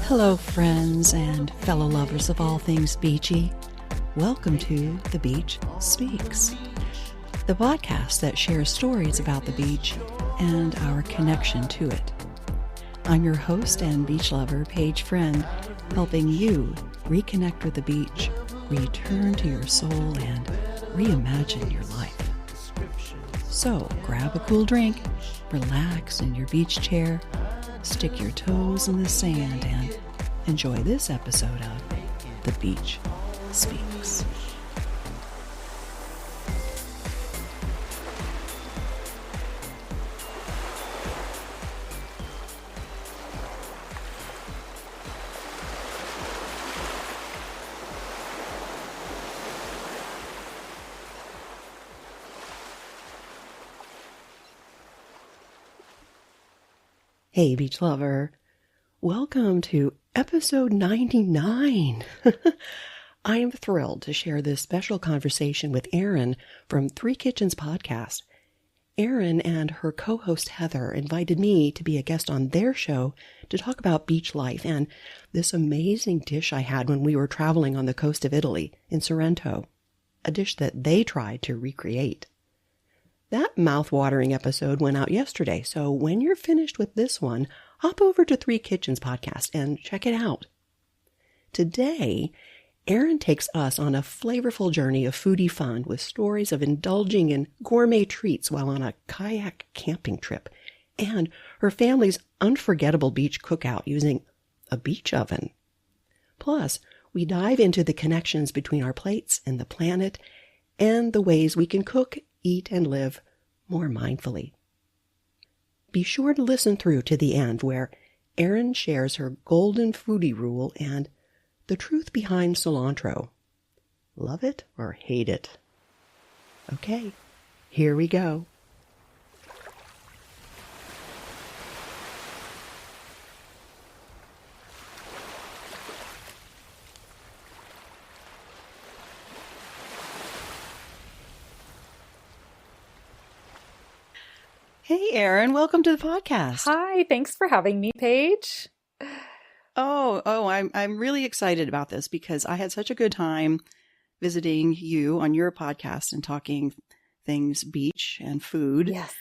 Hello, friends and fellow lovers of all things beachy. Welcome to The Beach Speaks, the podcast that shares stories about the beach and our connection to it. I'm your host and beach lover, Paige Friend, helping you reconnect with the beach, return to your soul, and reimagine your life. So grab a cool drink, relax in your beach chair, stick your toes in the sand, and enjoy this episode of The Beach Speaks. Hey, beach lover. Welcome to episode 99. I am thrilled to share this special conversation with Erin from Three Kitchens podcast. Erin and her co-host Heather invited me to be a guest on their show to talk about beach life and this amazing dish I had when we were traveling on the coast of Italy in Sorrento, a dish that they tried to recreate. That mouth-watering episode went out yesterday, so when you're finished with this one, hop over to Three Kitchens podcast and check it out. Today, Erin takes us on a flavorful journey of foodie fun with stories of indulging in gourmet treats while on a kayak camping trip, and her family's unforgettable beach cookout using a beach oven. Plus, we dive into the connections between our plates and the planet, and the ways we can cook, eat, and live more mindfully. Be sure to listen through to the end where Erin shares her golden foodie rule and the truth behind cilantro. Love it or hate it? Okay, here we go. Hey, Erin, welcome to the podcast. Hi, thanks for having me, Paige. I'm really excited about this because I had such a good time visiting you on your podcast and talking things beach and food. Yes.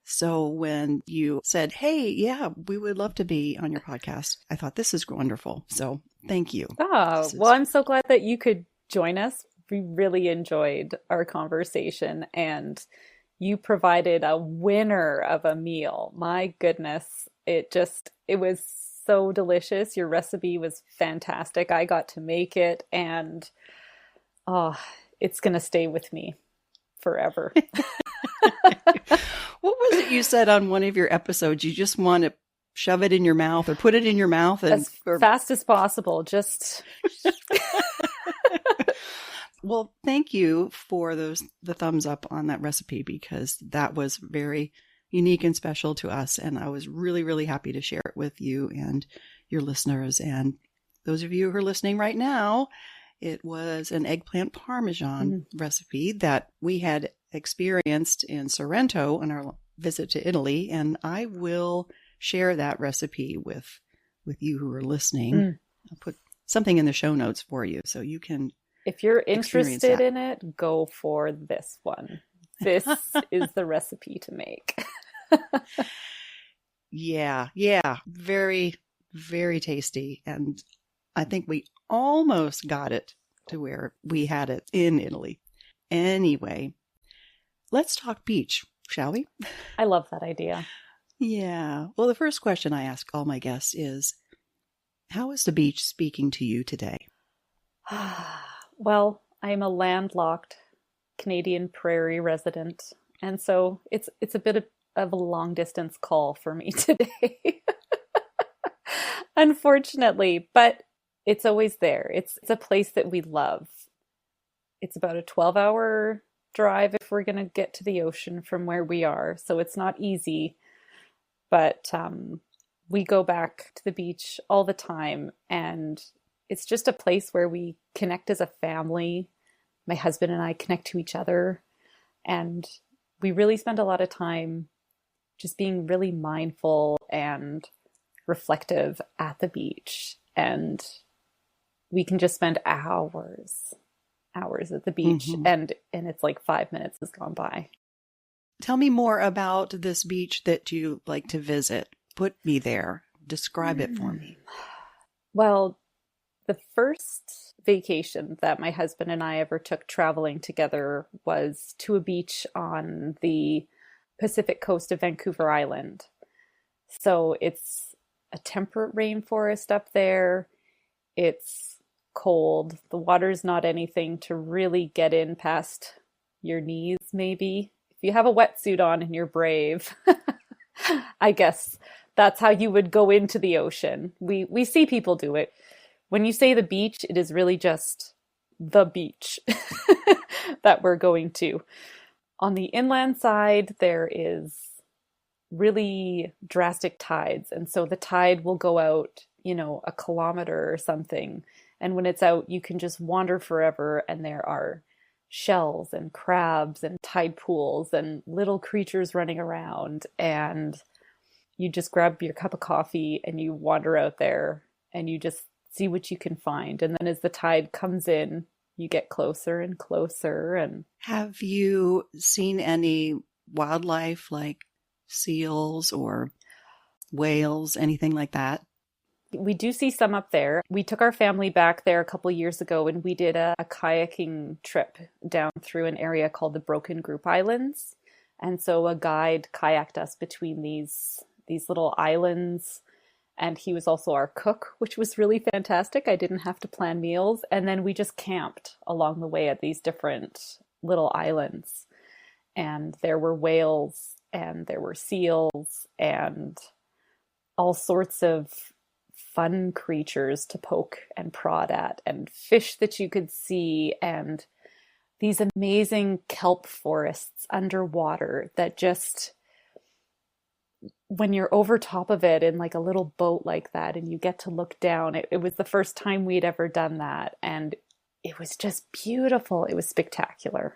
So when you said, hey, yeah, we would love to be on your podcast, I thought this is wonderful. So thank you. Well, I'm so glad that you could join us. We really enjoyed our conversation, and you provided a winner of a meal. My goodness, it was so delicious. Your recipe was fantastic. I got to make it, and it's going to stay with me forever. What was it you said on one of your episodes? You just want to shove it in your mouth or put it in your mouth fast as possible. Just Well, thank you for the thumbs up on that recipe, because that was very unique and special to us. And I was really, really happy to share it with you and your listeners. And those of you who are listening right now, it was an eggplant Parmesan recipe that we had experienced in Sorrento on our visit to Italy. And I will share that recipe with you who are listening. I'll put something in the show notes for you so you can. If you're interested in it, go for this one. This is the recipe to make. Yeah. Very, very tasty. And I think we almost got it to where we had it in Italy. Anyway, let's talk beach, shall we? I love that idea. Yeah. Well, the first question I ask all my guests is, how is the beach speaking to you today? Well, I'm a landlocked Canadian prairie resident, and so it's a bit of a long distance call for me today. Unfortunately, but it's always there. It's a place that we love. It's about a 12-hour drive if we're going to get to the ocean from where we are, so it's not easy, but we go back to the beach all the time, and it's just a place where we connect as a family. My husband and I connect to each other, and we really spend a lot of time just being really mindful and reflective at the beach. And we can just spend hours at the beach, and it's like 5 minutes has gone by. Tell me more about this beach that you like to visit. Put me there. Describe it for me. Well, the first vacation that my husband and I ever took traveling together was to a beach on the Pacific coast of Vancouver Island. So it's a temperate rainforest up there. It's cold. The water's not anything to really get in past your knees, maybe. If you have a wetsuit on and you're brave, I guess that's how you would go into the ocean. We see people do it. When you say the beach, it is really just the beach that we're going to. On the inland side, there is really drastic tides. And so the tide will go out, a kilometer or something. And when it's out, you can just wander forever. And there are shells and crabs and tide pools and little creatures running around. And you just grab your cup of coffee and you wander out there and you just see what you can find. And then as the tide comes in, you get closer and closer. And have you seen any wildlife like seals or whales, anything like that? We do see some up there. We took our family back there a couple years ago and we did a kayaking trip down through an area called the Broken Group Islands. And so a guide kayaked us between these little islands. And he was also our cook, which was really fantastic. I didn't have to plan meals. And then we just camped along the way at these different little islands. And there were whales and there were seals and all sorts of fun creatures to poke and prod at, and fish that you could see, and these amazing kelp forests underwater that just, when you're over top of it in like a little boat like that and you get to look down, it was the first time we'd ever done that. And it was just beautiful. It was spectacular.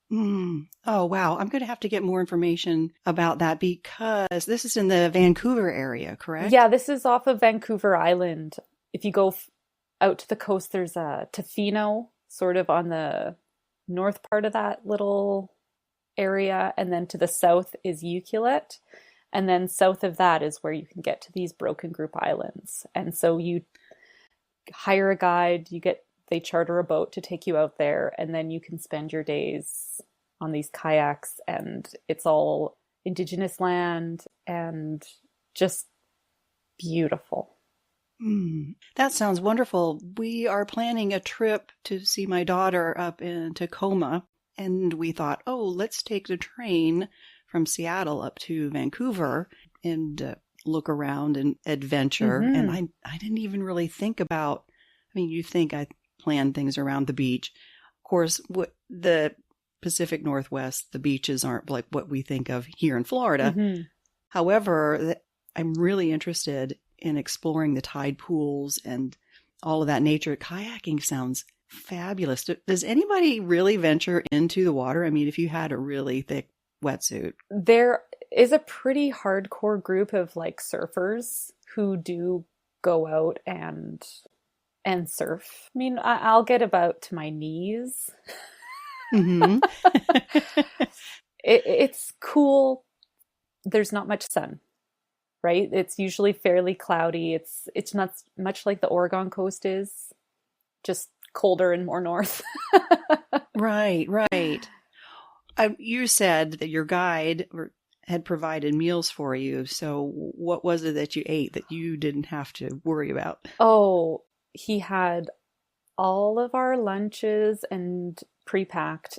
Oh, wow. I'm going to have to get more information about that because this is in the Vancouver area, correct? Yeah, this is off of Vancouver Island. If you go out to the coast, there's a Tofino sort of on the north part of that little area. And then to the south is Ucluelet. And then south of that is where you can get to these Broken Group Islands. And so you hire a guide, they charter a boat to take you out there, and then you can spend your days on these kayaks, and it's all Indigenous land and just beautiful. That sounds wonderful. We are planning a trip to see my daughter up in Tacoma, and we thought, let's take the train from Seattle up to Vancouver and look around and adventure. And I didn't even really think about, you think I plan things around the beach. Of course, the Pacific Northwest, the beaches aren't like what we think of here in Florida. However, I'm really interested in exploring the tide pools and all of that nature. Kayaking sounds fabulous. Does anybody really venture into the water? If you had a really thick wetsuit. There is a pretty hardcore group of like surfers who do go out and surf. I'll get about to my knees. It's cool. There's not much sun, right? It's usually fairly cloudy. It's not much like the Oregon coast is, just colder and more north. Right. You said that your guide had provided meals for you. So what was it that you ate that you didn't have to worry about? Oh, he had all of our lunches and pre-packed.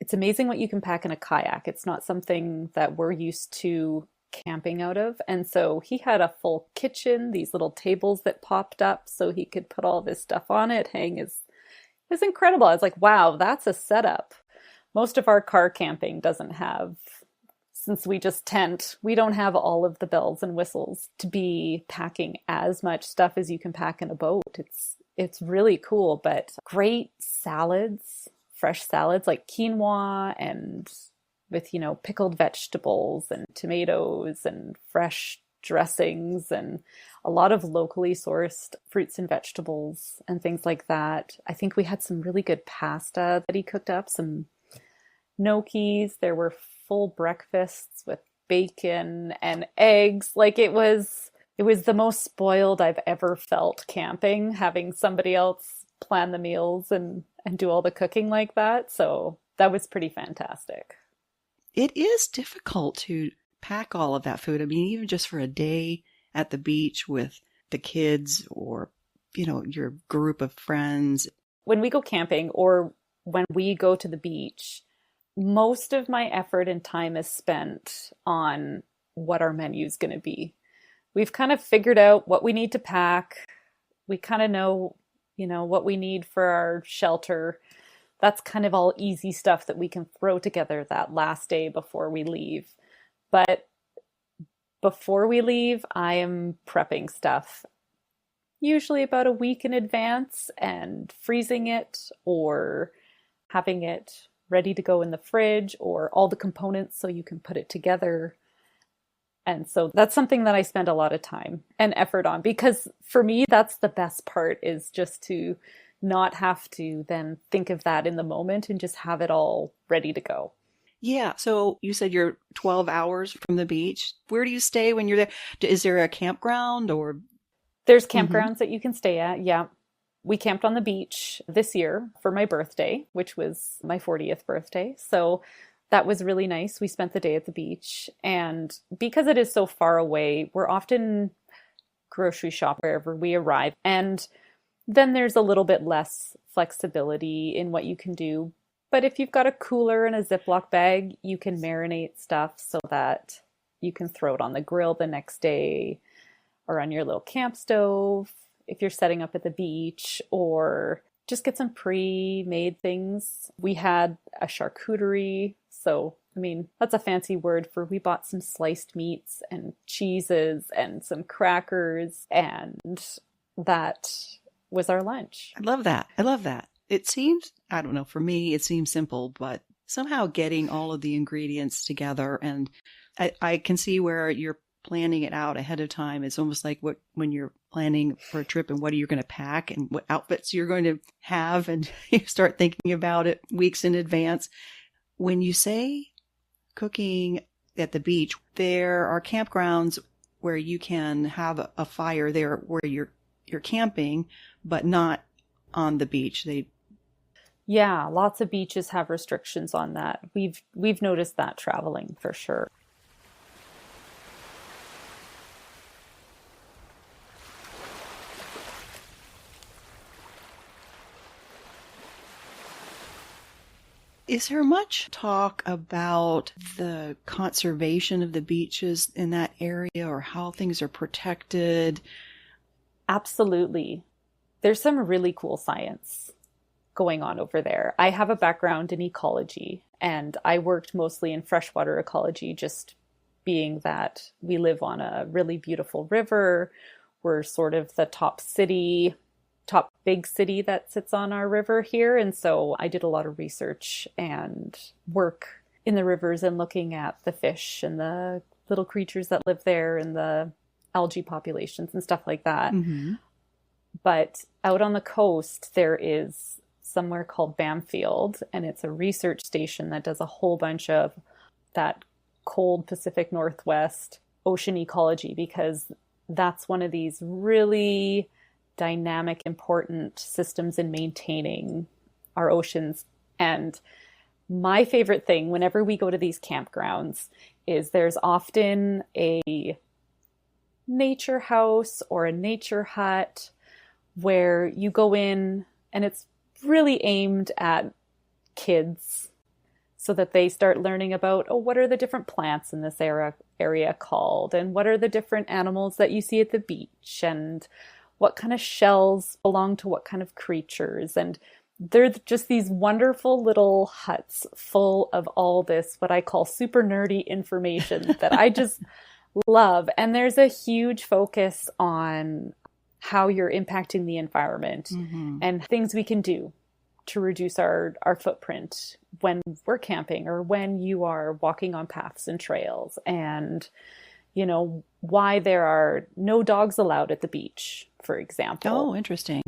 It's amazing what you can pack in a kayak. It's not something that we're used to camping out of. And so he had a full kitchen, these little tables that popped up so he could put all of his stuff on it, it was incredible. I was like, wow, that's a setup. Most of our car camping doesn't have, since we just tent, we don't have all of the bells and whistles to be packing as much stuff as you can pack in a boat. It's really cool, but great salads, fresh salads like quinoa and with, pickled vegetables and tomatoes and fresh dressings and a lot of locally sourced fruits and vegetables and things like that. I think we had some really good pasta that he cooked up, some gnocchis. There were full breakfasts with bacon and eggs. Like it was the most spoiled I've ever felt camping, having somebody else plan the meals and do all the cooking like that. So that was pretty fantastic. It is difficult to pack all of that food. I mean, even just for a day at the beach with the kids or, your group of friends. When we go camping or when we go to the beach, most of my effort and time is spent on what our menu is going to be. We've kind of figured out what we need to pack. We kind of know, what we need for our shelter. That's kind of all easy stuff that we can throw together that last day before we leave. But before we leave, I am prepping stuff, usually about a week in advance, and freezing it or having it ready to go in the fridge, or all the components so you can put it together. And so that's something that I spend a lot of time and effort on, because for me, that's the best part, is just to not have to then think of that in the moment and just have it all ready to go. Yeah. So you said you're 12 hours from the beach. Where do you stay when you're there? Is there a campground or? There's campgrounds that you can stay at. Yeah. We camped on the beach this year for my birthday, which was my 40th birthday. So that was really nice. We spent the day at the beach. And because it is so far away, we're often grocery shop wherever we arrive. And then there's a little bit less flexibility in what you can do. But if you've got a cooler and a Ziploc bag, you can marinate stuff so that you can throw it on the grill the next day or on your little camp stove if you're setting up at the beach, or just get some pre-made things. We had a charcuterie. So, I mean, that's a fancy word for, we bought some sliced meats and cheeses and some crackers, and that was our lunch. I love that. I love that. It seems, I don't know, for me, it seems simple, but somehow getting all of the ingredients together, and I can see where you're planning it out ahead of time. It's almost like when you're planning for a trip and what are you going to pack and what outfits you're going to have, and you start thinking about it weeks in advance. When you say cooking at the beach, there are campgrounds where you can have a fire there where you're camping, but not on the beach. Yeah, lots of beaches have restrictions on that. We've noticed that traveling for sure. Is there much talk about the conservation of the beaches in that area, or how things are protected? Absolutely. There's some really cool science going on over there. I have a background in ecology, and I worked mostly in freshwater ecology, just being that we live on a really beautiful river. We're sort of the top big city that sits on our river here. And so I did a lot of research and work in the rivers and looking at the fish and the little creatures that live there and the algae populations and stuff like that. Mm-hmm. But out on the coast, there is somewhere called Bamfield, and it's a research station that does a whole bunch of that cold Pacific Northwest ocean ecology, because that's one of these really dynamic, important systems in maintaining our oceans. And my favorite thing whenever we go to these campgrounds is there's often a nature house or a nature hut where you go in, and it's really aimed at kids so that they start learning about, what are the different plants in this area called, and what are the different animals that you see at the beach, and what kind of shells belong to what kind of creatures. And they're just these wonderful little huts full of all this, what I call super nerdy information that I just love. And there's a huge focus on how you're impacting the environment, mm-hmm. and things we can do to reduce our footprint when we're camping or when you are walking on paths and trails. And why there are no dogs allowed at the beach, for example. Oh, interesting.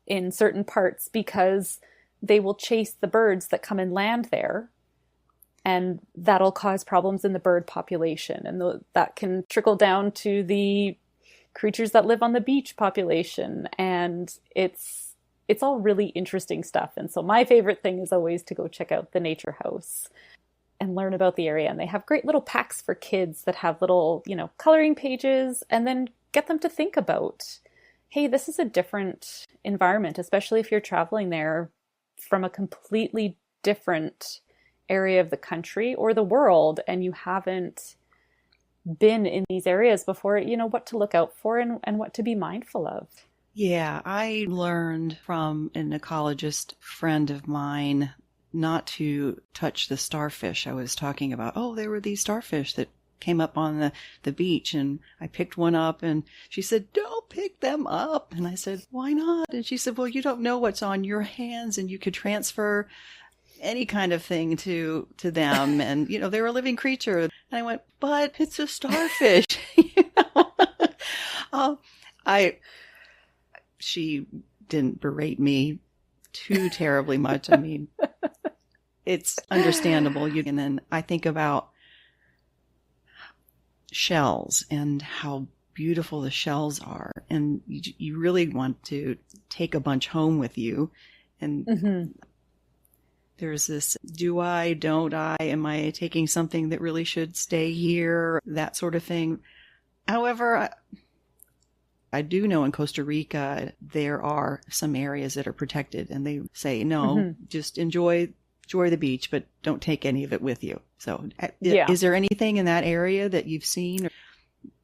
In certain parts, because they will chase the birds that come and land there, and that'll cause problems in the bird population, and that can trickle down to the creatures that live on the beach population, and it's all really interesting stuff. And so my favorite thing is always to go check out the nature house and learn about the area. And they have great little packs for kids that have little, coloring pages, and then get them to think about, hey, this is a different environment, especially if you're traveling there from a completely different area of the country or the world, and you haven't been in these areas before, what to look out for and what to be mindful of. Yeah, I learned from an ecologist friend of mine not to touch the starfish. I was talking about, there were these starfish that came up on the beach, and I picked one up, and she said, don't pick them up. And I said, why not? And she said, well, you don't know what's on your hands, and you could transfer any kind of thing to them. And, they're a living creature. And I went, but it's a starfish. She didn't berate me too terribly much. I mean, it's understandable. And then I think about shells and how beautiful the shells are. And you really want to take a bunch home with you. And there's this, do I, don't I, am I taking something that really should stay here? That sort of thing. However, I do know in Costa Rica, there are some areas that are protected, and they say, no, just enjoy the beach, but don't take any of it with you. So is there anything in that area that you've seen?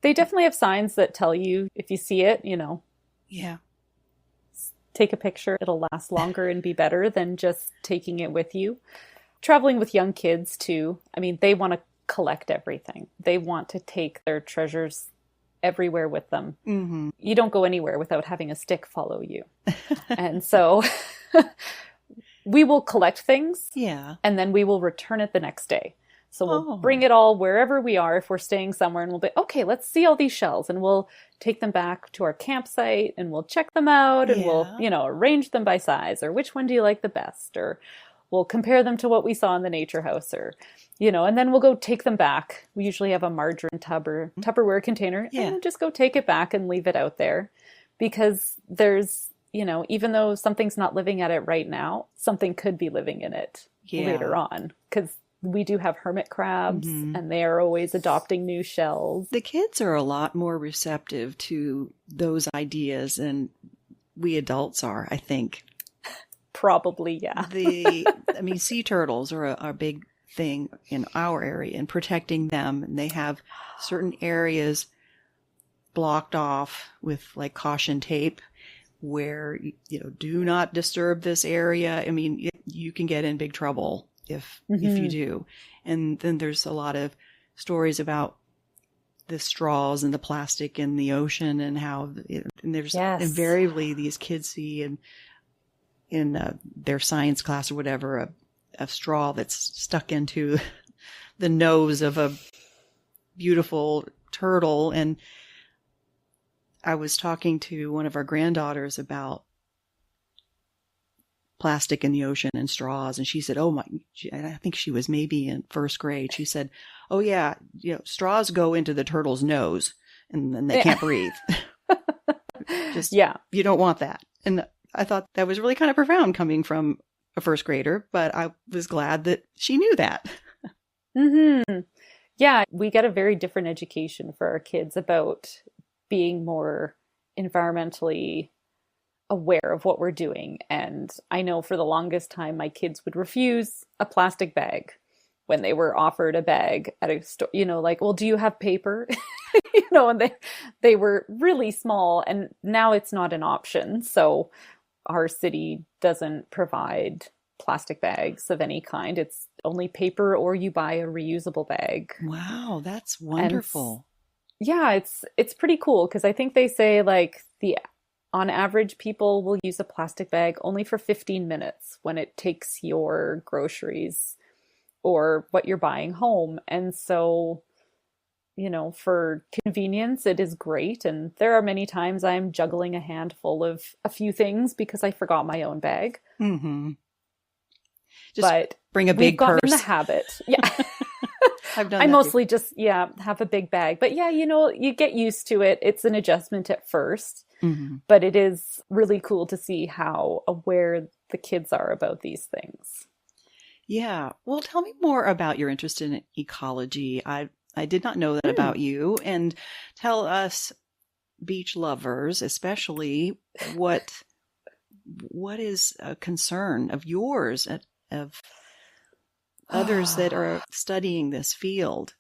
They definitely have signs that tell you, if you see it, Yeah. take a picture. It'll last longer and be better than just taking it with you. Traveling with young kids too. I mean, they want to collect everything. They want to take their treasures everywhere with them. Mm-hmm. You don't go anywhere without having a stick follow you. And so we will collect things. Yeah. And then we will return it the next day. So we'll bring it all wherever we are if we're staying somewhere, and we'll be, okay, let's see all these shells, and we'll take them back to our campsite and we'll check them out, and we'll, arrange them by size, or which one do you like the best, or we'll compare them to what we saw in the nature house, or, and then we'll go take them back. We usually have a margarine tub or Tupperware container, and we'll just go take it back and leave it out there, because there's, even though something's not living at it right now, something could be living in it later on, because we do have hermit crabs, and they are always adopting new shells. The kids are a lot more receptive to those ideas than we adults are, I think. Probably, yeah. Sea turtles are a big thing in our area, and protecting them. And they have certain areas blocked off with like caution tape where, do not disturb this area. I mean, you can get in big trouble if you do. And then there's a lot of stories about the straws and the plastic in the ocean, and how and there's invariably these kids see in their science class or whatever a straw that's stuck into the nose of a beautiful turtle. And I was talking to one of our granddaughters about plastic in the ocean and straws, and she said, I think she was maybe in first grade. She said, oh yeah, straws go into the turtle's nose, and then they can't breathe. You don't want that. And I thought that was really kind of profound coming from a first grader, but I was glad that she knew that. Yeah, we get a very different education for our kids about being more environmentally aware of what we're doing. And I know for the longest time, my kids would refuse a plastic bag when they were offered a bag at a store, like, well, do you have paper? And they were really small, and now it's not an option. So our city doesn't provide plastic bags of any kind. It's only paper, or you buy a reusable bag. Wow, that's wonderful. And it's pretty cool, because I think they say like on average, people will use a plastic bag only for 15 minutes when it takes your groceries or what you're buying home. And so for convenience, it is great. And there are many times I'm juggling a handful of a few things because I forgot my own bag. Mm-hmm. Just But bring a we've big gotten in the purse. habit. Yeah. I've done I that mostly just, have a big bag. But yeah, you get used to it. It's an adjustment at first, Mm-hmm. but it is really cool to see how aware the kids are about these things. Yeah. Well, tell me more about your interest in ecology. I did not know that about you. And tell us beach lovers, especially, what is a concern of yours, of others that are studying this field?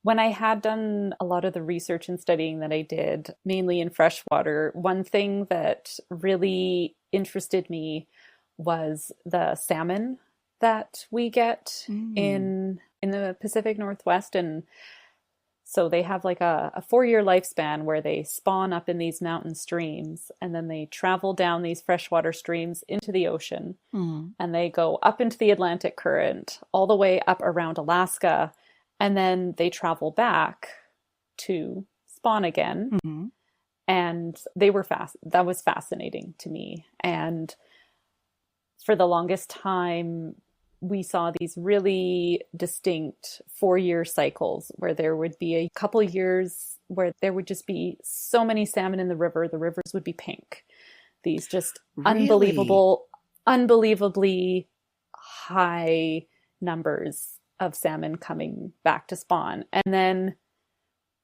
When I had done a lot of the research and studying that I did, mainly in freshwater, one thing that really interested me was the salmon that we get in the Pacific Northwest. And so they have like a 4-year lifespan where they spawn up in these mountain streams, and then they travel down these freshwater streams into the ocean, and they go up into the Atlantic current all the way up around Alaska, and then they travel back to spawn again. Mm-hmm. And that was fascinating to me. And for the longest time, we saw these really distinct 4-year cycles where there would be a couple years where there would just be so many salmon in the river. The rivers would be pink. These just unbelievably high numbers of salmon coming back to spawn. And then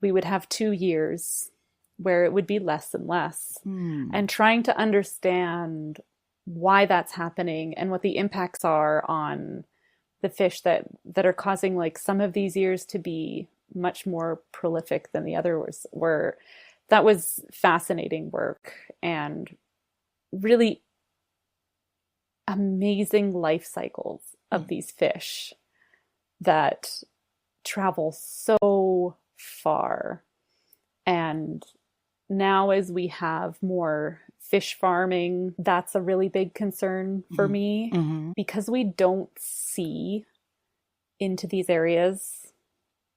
we would have 2 years where it would be less and less. And trying to understand why that's happening and what the impacts are on the fish that are causing like some of these years to be much more prolific than the others were. That was fascinating work and really amazing life cycles of these fish that travel so far. And now as we have more fish farming, that's a really big concern for me because we don't see into these areas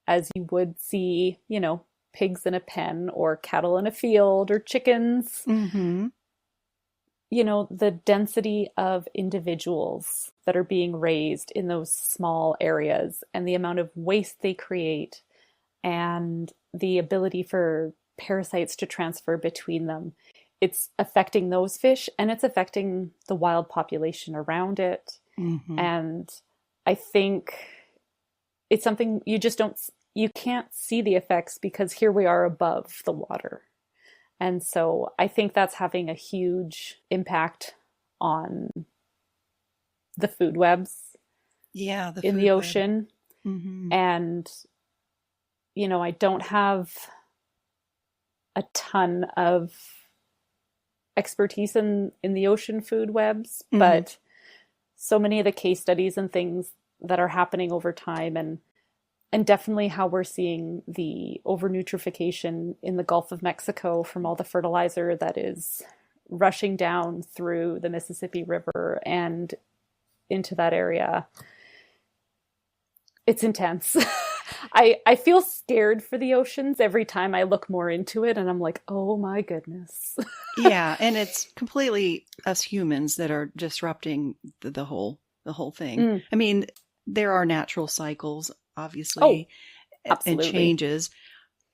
as you would see, pigs in a pen or cattle in a field or chickens. The density of individuals that are being raised in those small areas and the amount of waste they create and the ability for parasites to transfer between them. It's affecting those fish and it's affecting the wild population around it. And I think it's something you can't see the effects because here we are above the water. And so I think that's having a huge impact on the food webs in the ocean. And, I don't have a ton of expertise in the ocean food webs, but so many of the case studies and things that are happening over time and definitely how we're seeing the overnutrification in the Gulf of Mexico from all the fertilizer that is rushing down through the Mississippi River and into that area. It's intense. I feel scared for the oceans every time I look more into it, and I'm like, oh my goodness. Yeah, and it's completely us humans that are disrupting the whole thing. I mean, there are natural cycles, obviously, and changes.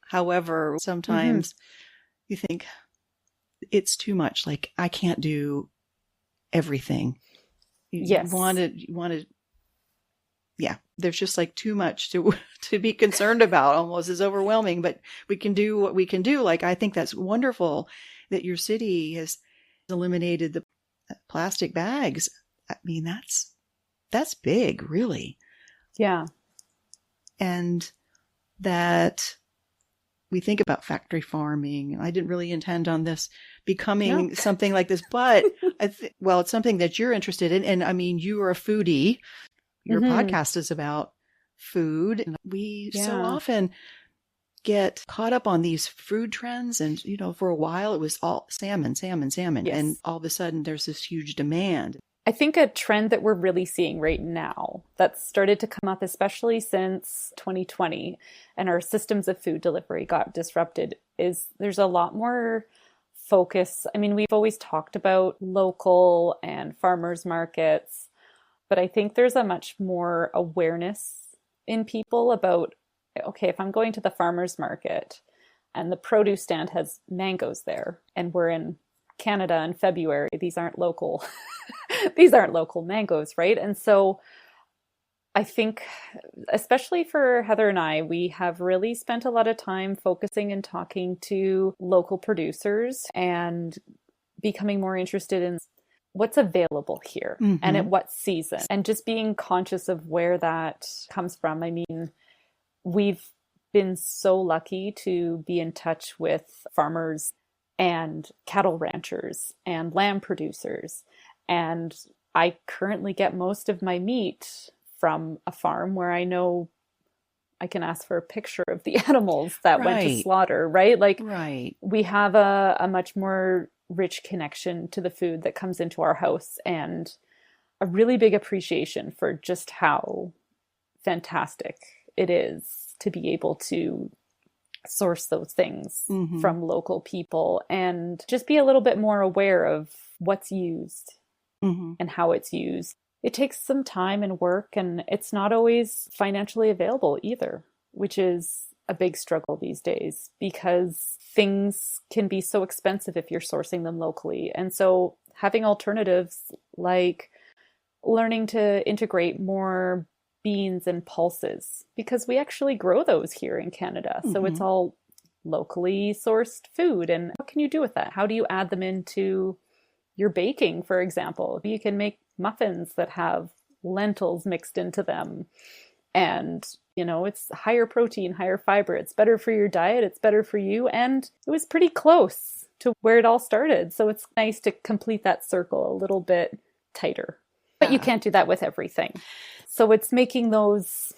However, sometimes you think it's too much. Like, I can't do everything. You want to. Yeah, there's just like too much to be concerned about. Almost is overwhelming, but we can do what we can do. Like, I think that's wonderful that your city has eliminated the plastic bags. I mean, that's big, really. Yeah. And that we think about factory farming. I didn't really intend on this becoming something like this, but it's something that you're interested in. And I mean, you are a foodie. Your podcast is about food. And we so often get caught up on these food trends. And, for a while it was all salmon. Yes. And all of a sudden there's this huge demand. I think a trend that we're really seeing right now that's started to come up, especially since 2020 and our systems of food delivery got disrupted, is there's a lot more focus. I mean, we've always talked about local and farmers markets, but I think there's a much more awareness in people about, okay, if I'm going to the farmers market and the produce stand has mangoes there and we're in Canada in February, these aren't local these aren't local mangoes, right? And so I think, especially for Heather and I, we have really spent a lot of time focusing and talking to local producers and becoming more interested in what's available here and at what season, and just being conscious of where that comes from. I mean, we've been so lucky to be in touch with farmers and cattle ranchers and lamb producers. And I currently get most of my meat from a farm where I know I can ask for a picture of the animals that went to slaughter, right? Like, we have a much more rich connection to the food that comes into our house, and a really big appreciation for just how fantastic it is to be able to source those things from local people and just be a little bit more aware of what's used and how it's used. It takes some time and work, and it's not always financially available either, which is a big struggle these days because things can be so expensive if you're sourcing them locally. And so having alternatives like learning to integrate more beans and pulses, because we actually grow those here in Canada. So it's all locally sourced food. And what can you do with that? How do you add them into your baking, for example? You can make muffins that have lentils mixed into them. And, you know, it's higher protein, higher fiber. It's better for your diet. It's better for you. And it was pretty close to where it all started. So it's nice to complete that circle a little bit tighter. But you can't do that with everything. So it's making those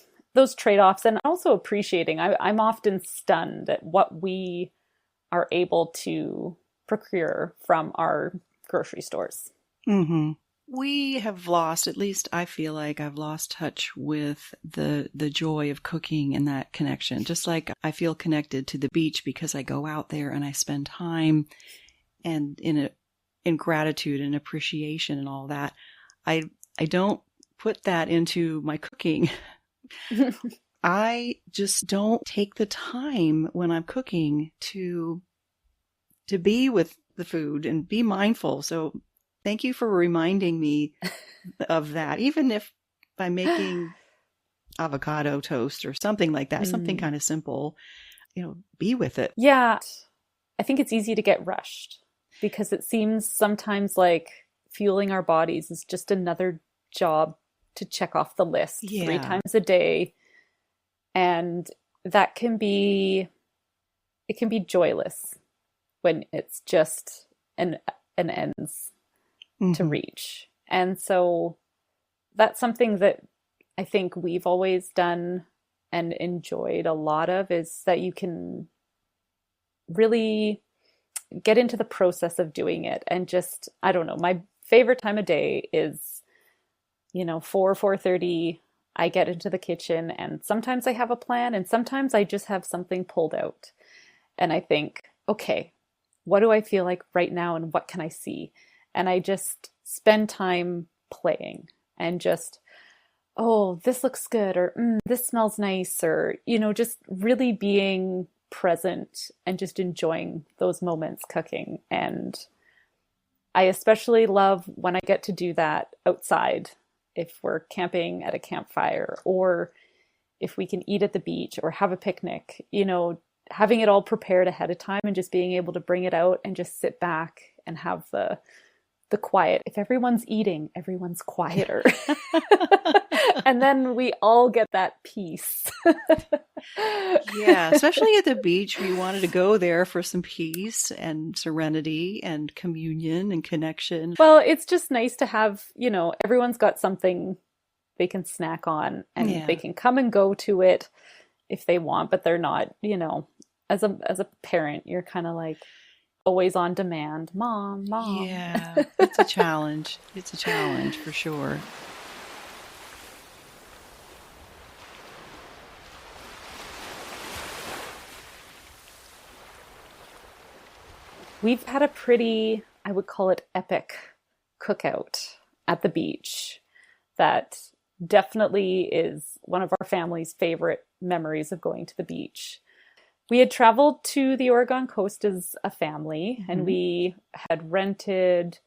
trade-offs, and also appreciating. I'm often stunned at what we are able to procure from our grocery stores. We have lost, at least I feel like I've lost touch with the joy of cooking and that connection. Just like I feel connected to the beach because I go out there and I spend time and in gratitude and appreciation and all that. I don't put that into my cooking. I just don't take the time when I'm cooking to be with the food and be mindful. So thank you for reminding me of that. Even if I'm making avocado toast or something like that, something kind of simple, be with it. Yeah. I think it's easy to get rushed because it seems sometimes like fueling our bodies is just another job to check off the list 3 times a day. And that can be joyless when it's just an ends to reach. And so that's something that I think we've always done and enjoyed a lot of, is that you can really get into the process of doing it. And just, I don't know, my favorite time of day is, 4:30, I get into the kitchen, and sometimes I have a plan and sometimes I just have something pulled out. And I think, okay, what do I feel like right now and what can I see? And I just spend time playing and just, oh, this looks good, or this smells nice, or, just really being present and just enjoying those moments cooking. And I especially love when I get to do that outside, if we're camping at a campfire, or if we can eat at the beach or have a picnic, having it all prepared ahead of time and just being able to bring it out and just sit back and have the quiet. If everyone's eating, everyone's quieter. And then we all get that peace. Yeah, especially at the beach. We wanted to go there for some peace and serenity and communion and connection. Well, it's just nice to have, everyone's got something they can snack on, and they can come and go to it if they want, but they're not, as a parent, you're kind of like, always on demand. Mom, mom. Yeah, it's a challenge. It's a challenge for sure. We've had a pretty, I would call it epic cookout at the beach that definitely is one of our family's favorite memories of going to the beach. We had traveled to the Oregon coast as a family, and we had rented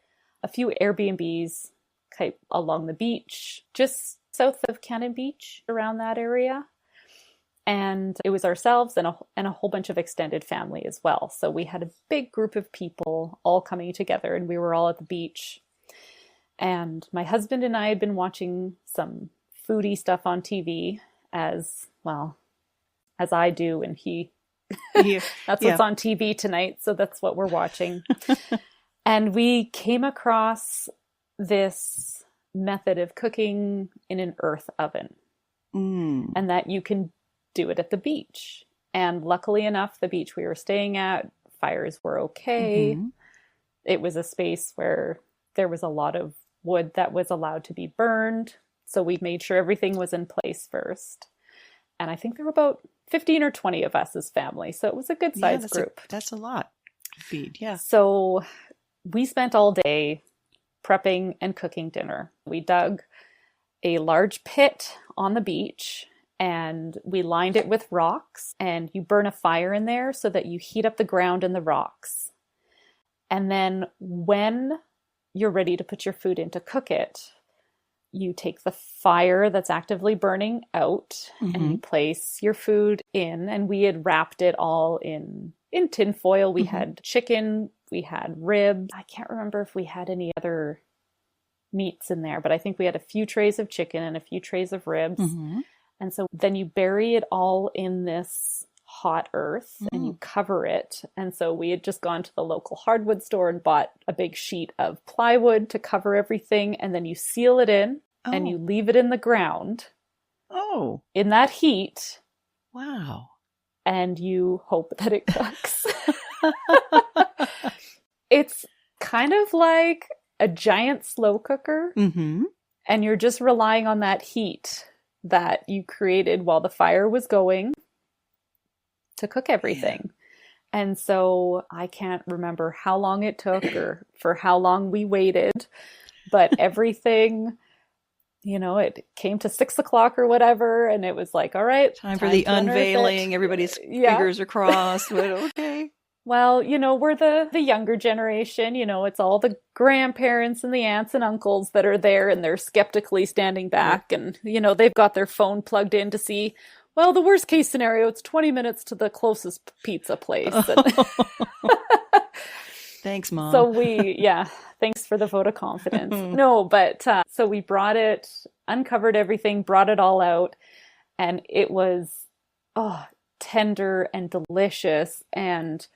a few Airbnbs along the beach, just south of Cannon Beach, around that area. And it was ourselves and a whole bunch of extended family as well. So we had a big group of people all coming together, and we were all at the beach. And my husband and I had been watching some foodie stuff on TV as I do, and that's what's on TV tonight, so that's what we're watching. And we came across this method of cooking in an earth oven, and that you can do it at the beach. And luckily enough, the beach we were staying at, fires were okay. It was a space where there was a lot of wood that was allowed to be burned, so we made sure everything was in place first. And I think there were about 15 or 20 of us as family, so it was a good sized group. That's a lot to feed, yeah. So we spent all day prepping and cooking dinner. We dug a large pit on the beach, and we lined it with rocks, and you burn a fire in there so that you heat up the ground and the rocks. And then when you're ready to put your food in to cook it, you take the fire that's actively burning out and you place your food in. And we had wrapped it all in tin foil. We had chicken, we had ribs. I can't remember if we had any other meats in there, but I think we had a few trays of chicken and a few trays of ribs. And so then you bury it all in this hot earth and you cover it. And so we had just gone to the local hardwood store and bought a big sheet of plywood to cover everything. And then you seal it in and you leave it in the ground. In that heat. Wow. And you hope that it cooks. It's kind of like a giant slow cooker. And you're just relying on that heat that you created while the fire was going to cook everything. And so I can't remember how long it took or for how long we waited, but everything, it came to 6 o'clock or whatever. And it was like, all right, time for the unveiling. Everybody's fingers are crossed. But okay. Well, we're the younger generation, it's all the grandparents and the aunts and uncles that are there, and they're skeptically standing back and, they've got their phone plugged in to see, well, the worst case scenario, it's 20 minutes to the closest pizza place. Thanks, Mom. So thanks for the vote of confidence. No, but so we brought it, uncovered everything, brought it all out, and it was, tender and delicious. And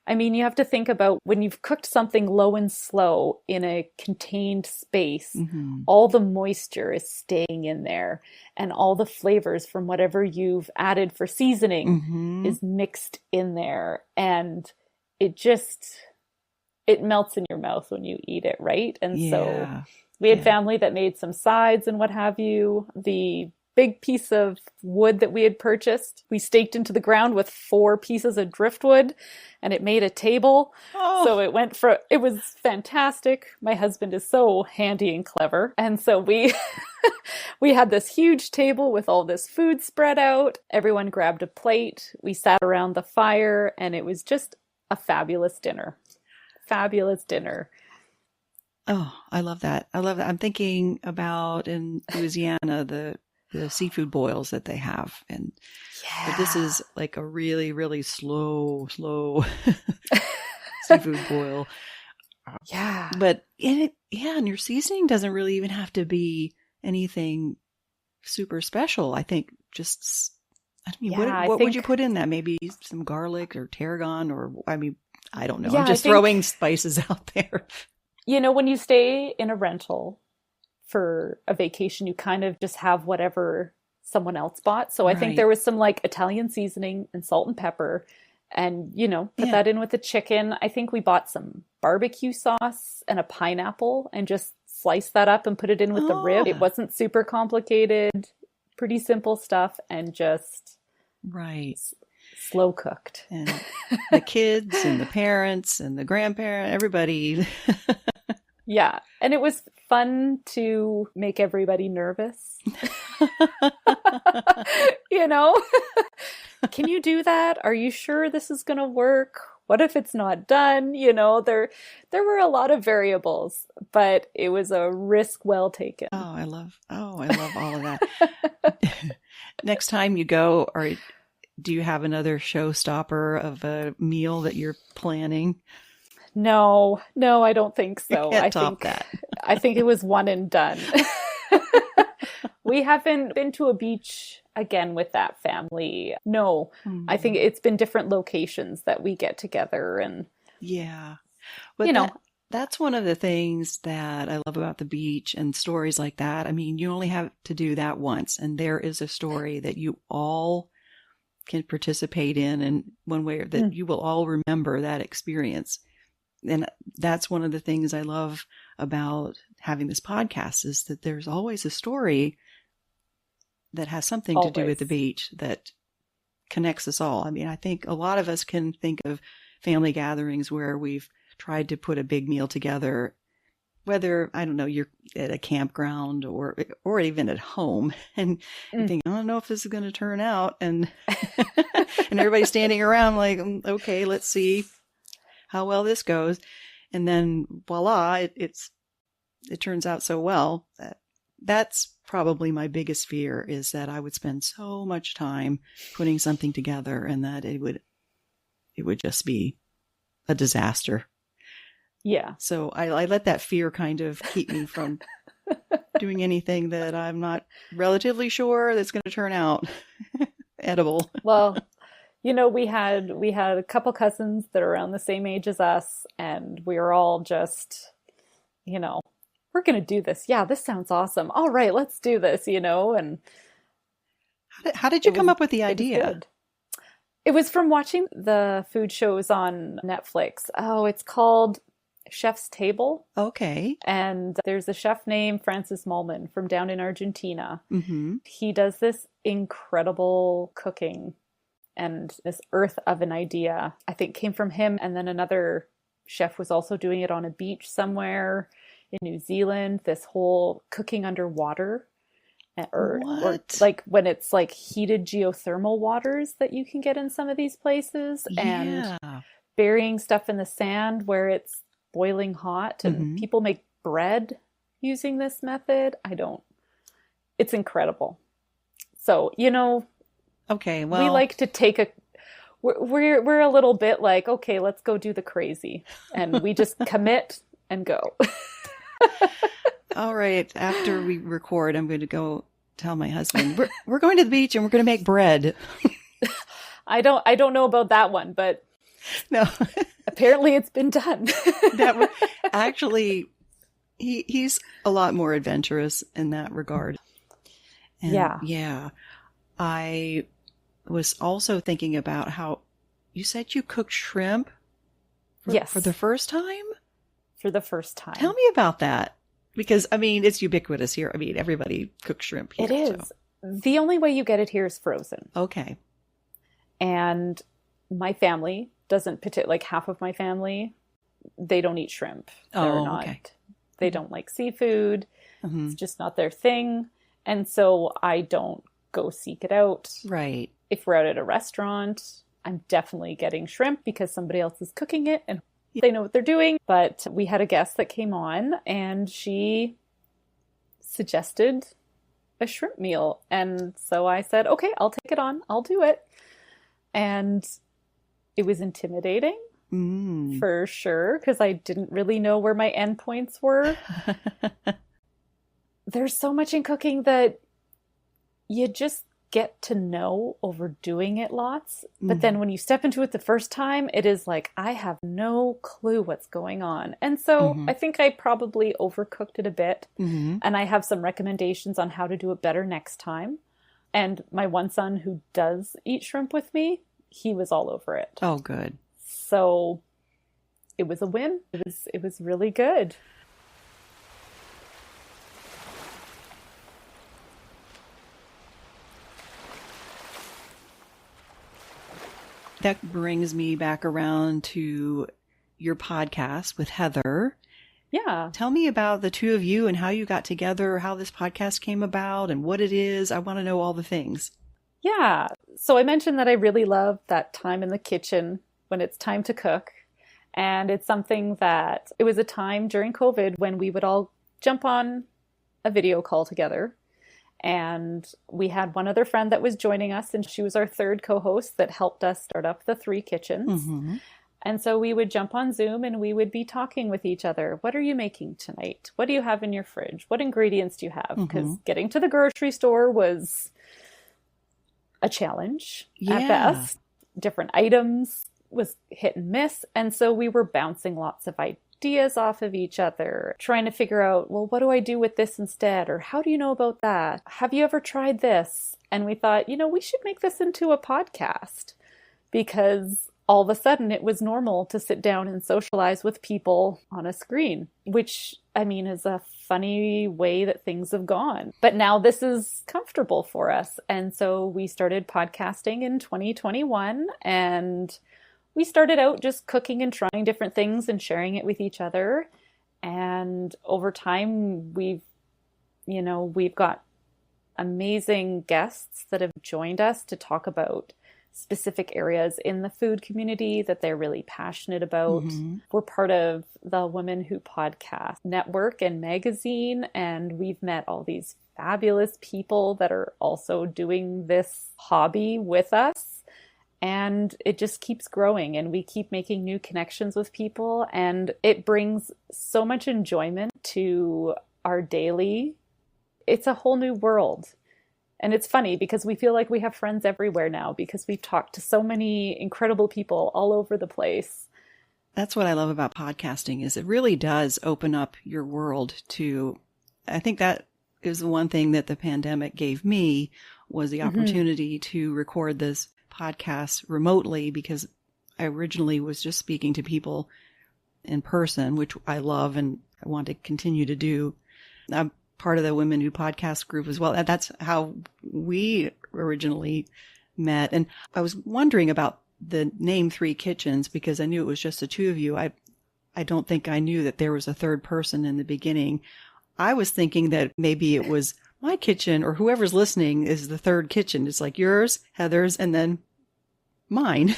I mean, you have to think about when you've cooked something low and slow in a contained space, all the moisture is staying in there and all the flavors from whatever you've added for seasoning is mixed in there. And it melts in your mouth when you eat it, right? And so we had family that made some sides and what have you. The big piece of wood that we had purchased, we staked into the ground with 4 pieces of driftwood, and it made a table. So it was fantastic. My husband is so handy and clever. And so we had this huge table with all this food spread out. Everyone grabbed a plate. We sat around the fire, and it was just a fabulous dinner. Fabulous dinner. Oh, I love that. I'm thinking about in Louisiana, the seafood boils that they have. But this is like a really, really slow seafood boil. Yeah. But and your seasoning doesn't really even have to be anything super special. I think what would you put in that? Maybe some garlic or tarragon I don't know. I'm just throwing spices out there. When you stay in a rental for a vacation, you kind of just have whatever someone else bought. So I think there was some like Italian seasoning and salt and pepper and, put that in with the chicken. I think we bought some barbecue sauce and a pineapple and just sliced that up and put it in with the rib. It wasn't super complicated, pretty simple stuff, and just slow cooked. And the kids and the parents and the grandparents, everybody. Yeah. And it was fun to make everybody nervous. Can you do that? Are you sure this is going to work? What if it's not done? There were a lot of variables, but it was a risk well taken. I love all of that. Next time you go, do you have another showstopper of a meal that you're planning? No, I don't think so. I think that. I think it was one and done. We haven't been to a beach again with that family. No, I think it's been different locations that we get together, and but that's one of the things that I love about the beach and stories like that. I mean, you only have to do that once, and there is a story that you all can participate in one way, or that you will all remember that experience. And that's one of the things I love about having this podcast, is that there's always a story that has something to do with the beach that connects us all. I mean, I think a lot of us can think of family gatherings where we've tried to put a big meal together, whether, I don't know, you're at a campground or even at home, and you think, I don't know if this is going to turn out. And, and everybody's standing around like, okay, let's see how well this goes. And then voila, it turns out so well. That's probably my biggest fear, is that I would spend so much time putting something together and that it would just be a disaster. Yeah. So I let that fear kind of keep me from doing anything that I'm not relatively sure that's going to turn out edible. Well, we had a couple cousins that are around the same age as us, and we were all just, we're going to do this. Yeah, this sounds awesome. All right, let's do this, and how did you come up with the idea? It was from watching the food shows on Netflix. Oh, it's called Chef's Table. Okay. And there's a chef named Francis Malman from down in Argentina. Mm-hmm. He does this incredible cooking, and this earth oven idea, I think, came from him. And then another chef was also doing it on a beach somewhere in New Zealand, this whole cooking underwater, or like when it's like heated geothermal waters that you can get in some of these places, and burying stuff in the sand where it's boiling hot, and people make bread using this method. It's incredible. So, okay, well, we like to take we're a little bit like, okay, let's go do the crazy, and we just commit and go. All right. After we record, I'm going to go tell my husband we're going to the beach and we're going to make bread. I don't know about that one, but no, apparently it's been done. Actually, he's a lot more adventurous in that regard. And yeah. I was also thinking about how you said you cooked shrimp. For the first time. For the first time. Tell me about that. Because, I mean, it's ubiquitous here. I mean, everybody cooks shrimp here. It is. So. The only way you get it here is frozen. Okay. And my family doesn't, like half of my family, they don't eat shrimp. They don't like seafood. Mm-hmm. It's just not their thing. And so I don't go seek it out. Right. If we're out at a restaurant, I'm definitely getting shrimp because somebody else is cooking it and they know what they're doing. But we had a guest that came on and she suggested a shrimp meal. And so I said, okay, I'll take it on. I'll do it. And it was intimidating for sure, because I didn't really know where my endpoints were. There's so much in cooking that you just get to know over doing it lots. But then when you step into it the first time, it is like, I have no clue what's going on. And so I think I probably overcooked it a bit. And I have some recommendations on how to do it better next time. And my one son who does eat shrimp with me he was all over it. Oh, good. So it was a win. It was really good. That brings me back around to your podcast with Heather. Yeah. Tell me about the two of you and how you got together, how this podcast came about and what it is. I want to know all the things. Yeah. So I mentioned that I really love that time in the kitchen when it's time to cook. And it's something that it was a time during COVID when we would all jump on a video call together. And we had one other friend that was joining us, and she was our third co-host that helped us start up the 3 kitchens. Mm-hmm. And so we would jump on Zoom and we would be talking with each other. What are you making tonight? What do you have in your fridge? What ingredients do you have? Because getting to the grocery store was a challenge at best. Different items was hit and miss. And so we were bouncing lots of ideas off of each other, trying to figure out, well, what do I do with this instead? Or how do you know about that? Have you ever tried this? And we thought, we should make this into a podcast, because all of a sudden it was normal to sit down and socialize with people on a screen, which, is a funny way that things have gone. But now this is comfortable for us. And so we started podcasting in 2021, and we started out just cooking and trying different things and sharing it with each other. And over time, we've got amazing guests that have joined us to talk about specific areas in the food community that they're really passionate about. We're part of the Women Who Podcast network and magazine, and we've met all these fabulous people that are also doing this hobby with us. And it just keeps growing, and we keep making new connections with people, and it brings so much enjoyment to our daily. It's a whole new world. And it's funny because we feel like we have friends everywhere now because we've talked to so many incredible people all over the place. That's what I love about podcasting, is it really does open up your world to, I think that is the one thing that the pandemic gave me, was the opportunity to record this podcast remotely, because I originally was just speaking to people in person, which I love and I want to continue to do. I'm part of the Women Who Podcast group as well. That's how we originally met. And I was wondering about the name 3 Kitchens, because I knew it was just the two of you. I don't think I knew that there was a third person in the beginning. I was thinking that maybe it was my kitchen, or whoever's listening is the third kitchen. It's like yours, Heather's, and then mine.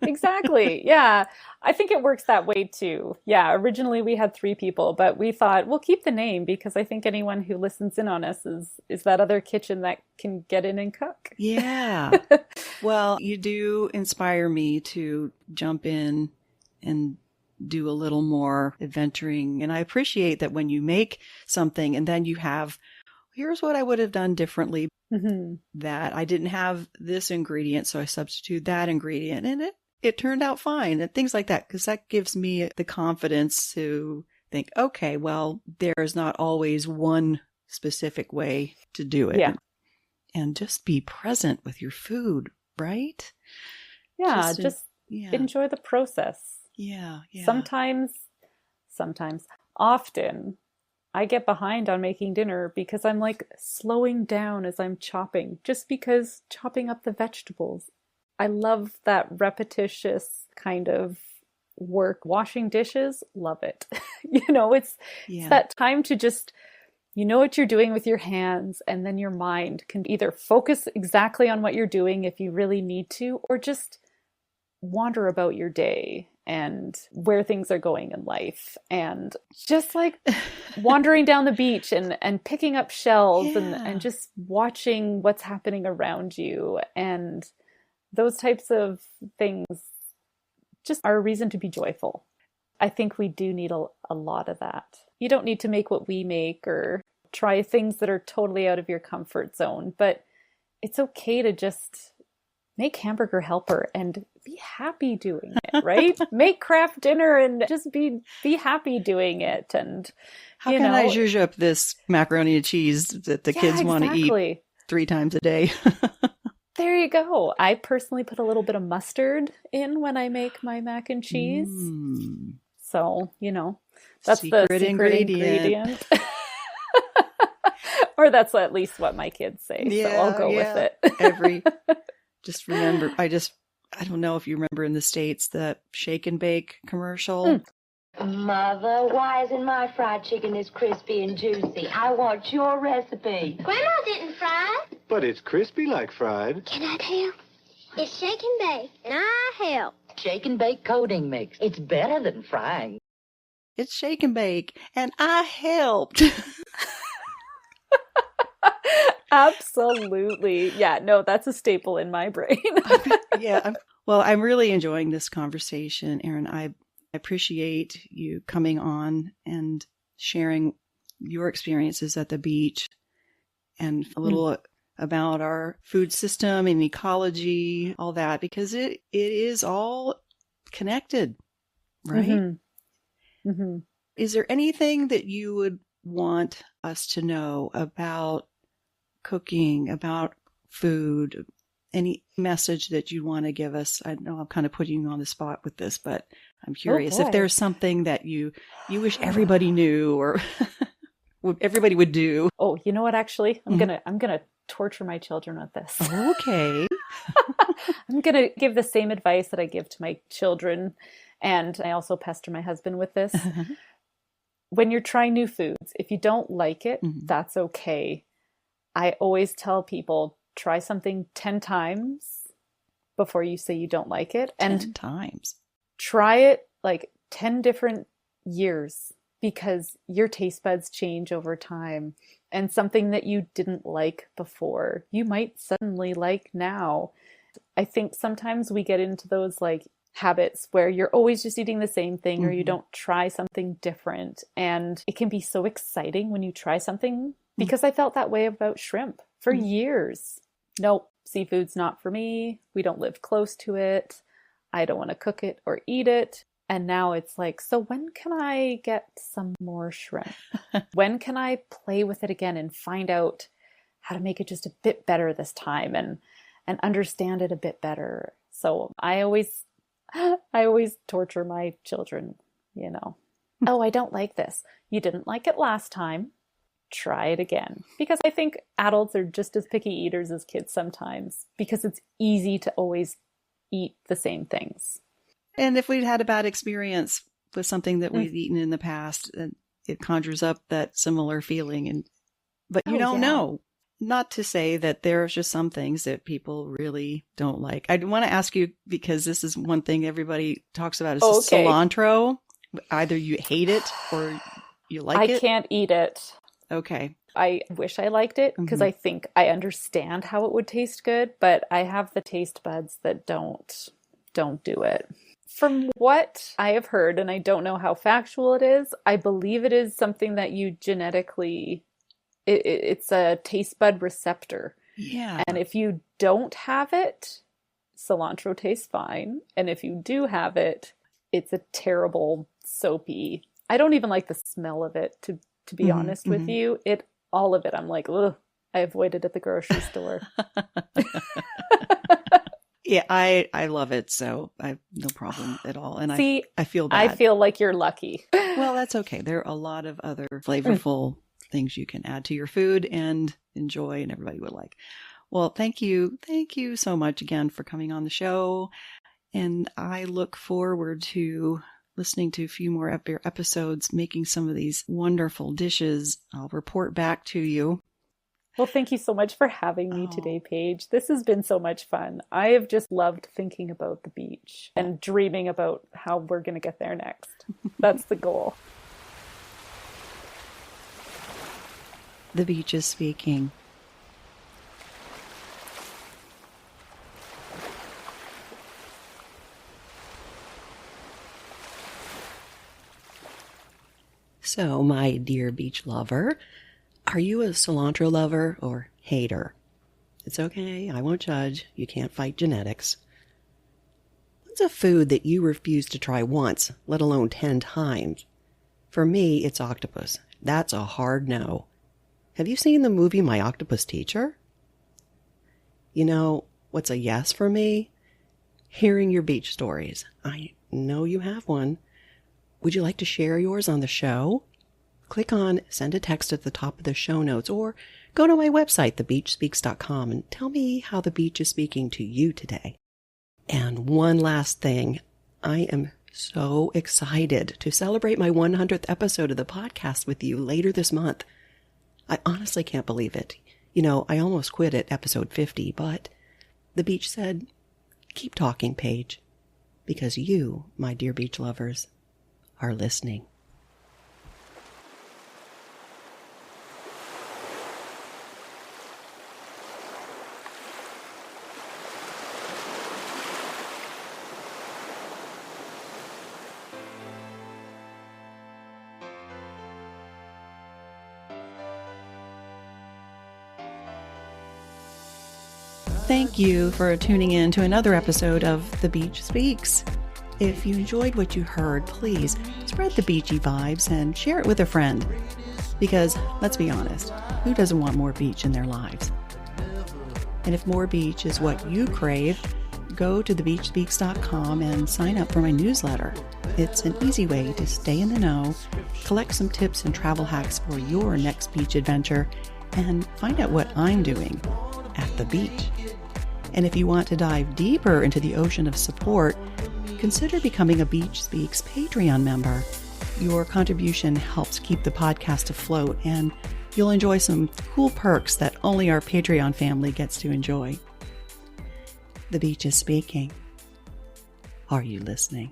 Exactly. Yeah. I think it works that way too. Yeah. Originally we had 3 people, but we thought we'll keep the name because I think anyone who listens in on us is that other kitchen that can get in and cook. Yeah. Well, you do inspire me to jump in and do a little more adventuring. And I appreciate that when you make something and then you have, here's what I would have done differently. That I didn't have this ingredient, so I substitute that ingredient, and it turned out fine, and things like that, because that gives me the confidence to think, okay, well, there's not always one specific way to do it. Yeah. And just be present with your food, right? Yeah, just enjoy the process. Yeah. Sometimes, often, I get behind on making dinner because I'm like slowing down as I'm chopping, just because chopping up the vegetables. I love that repetitious kind of work. Washing dishes, love it. It's that time to just, what you're doing with your hands, and then your mind can either focus exactly on what you're doing if you really need to, or just wander about your day and where things are going in life, and just like wandering down the beach and picking up shells and just watching what's happening around you. And those types of things just are a reason to be joyful. I think we do need a lot of that. You don't need to make what we make or try things that are totally out of your comfort zone, but it's okay to just make Hamburger Helper and be happy doing it, right? Make craft dinner and just be happy doing it. And how can I zhuzh up this macaroni and cheese that the kids want to eat 3 times a day? There you go. I personally put a little bit of mustard in when I make my mac and cheese. So, that's secret the secret ingredient. Or that's at least what my kids say. So I'll go with it. Just remember, I don't know if you remember in the States, the shake and bake commercial. Mother, why isn't my fried chicken as crispy and juicy? I want your recipe. Grandma didn't fry. But it's crispy like fried. Can I tell? It's shake and bake, and I help. Shake and bake coating mix. It's better than frying. It's shake and bake, and I helped. Absolutely. Yeah, no, that's a staple in my brain. Well, I'm really enjoying this conversation, Erin. I appreciate you coming on and sharing your experiences at the beach and a little about our food system and ecology, all that, because it is all connected, right? Is there anything that you would want us to know about cooking, about food, any message that you want to give us? I know I'm kind of putting you on the spot with this, but I'm curious if there's something that you wish everybody knew or everybody would do. Oh, you know what? Actually, I'm gonna torture my children with this. Okay. I'm gonna give the same advice that I give to my children, and I also pester my husband with this. When you're trying new foods, if you don't like it, that's okay. I always tell people, try something 10 times before you say you don't like it. 10 times. Try it like 10 different years, because your taste buds change over time. And something that you didn't like before, you might suddenly like now. I think sometimes we get into those like habits where you're always just eating the same thing or you don't try something different. And it can be so exciting when you try something, because I felt that way about shrimp for years. Nope, seafood's not for me. We don't live close to it. I don't want to cook it or eat it. And now it's like, so when can I get some more shrimp? When can I play with it again and find out how to make it just a bit better this time and understand it a bit better? So I always torture my children, Oh, I don't like this. You didn't like it last time. Try it again. Because I think adults are just as picky eaters as kids sometimes, because it's easy to always eat the same things. And if we'd had a bad experience with something that we've eaten in the past, it conjures up that similar feeling. But you don't know. Not to say that there's just some things that people really don't like. I want to ask you, because this is one thing everybody talks about, is cilantro. Either you hate it or you like it. I can't eat it. Okay. I wish I liked it, because I think I understand how it would taste good, but I have the taste buds that don't do it. From what I have heard, and I don't know how factual it is, I believe it is something that you genetically, it's a taste bud receptor. Yeah. And if you don't have it, cilantro tastes fine. And if you do have it, it's a terrible soapy. I don't even like the smell of it, to be honest with you. All of it, I'm like, ugh, I avoid it at the grocery store. Yeah, I love it, so I have no problem at all. And I feel bad. I feel like you're lucky. Well, that's okay. There are a lot of other flavorful things you can add to your food and enjoy, and everybody would like. Well, thank you. Thank you so much again for coming on the show. And I look forward to listening to a few more of your episodes, making some of these wonderful dishes. I'll report back to you. Well, thank you so much for having me today, Paige. This has been so much fun. I have just loved thinking about the beach and dreaming about how we're going to get there next. That's the goal. The beach is speaking. So, my dear beach lover, are you a cilantro lover or hater? It's okay, I won't judge. You can't fight genetics. What's a food that you refuse to try once, let alone 10 times? For me, it's octopus. That's a hard no. Have you seen the movie My Octopus Teacher? You know, What's a yes for me? Hearing your beach stories. I know you have one. Would you like to share yours on the show? Click on send a text at the top of the show notes or go to my website, thebeachspeaks.com, and tell me how the beach is speaking to you today. And one last thing. I am so excited to celebrate my 100th episode of the podcast with you later this month. I honestly can't believe it. You know, I almost quit at episode 50, but the beach said, keep talking, Paige, because you, my dear beach lovers, are listening. Thank you for tuning in to another episode of The Beach Speaks. If you enjoyed what you heard, please spread the beachy vibes and share it with a friend. Because, let's be honest, who doesn't want more beach in their lives? And if more beach is what you crave, go to thebeachspeaks.com and sign up for my newsletter. It's an easy way to stay in the know, collect some tips and travel hacks for your next beach adventure, and find out what I'm doing at the beach. And if you want to dive deeper into the ocean of support, consider becoming a Beach Speaks Patreon member. Your contribution helps keep the podcast afloat, and you'll enjoy some cool perks that only our Patreon family gets to enjoy. The beach is speaking. Are you listening?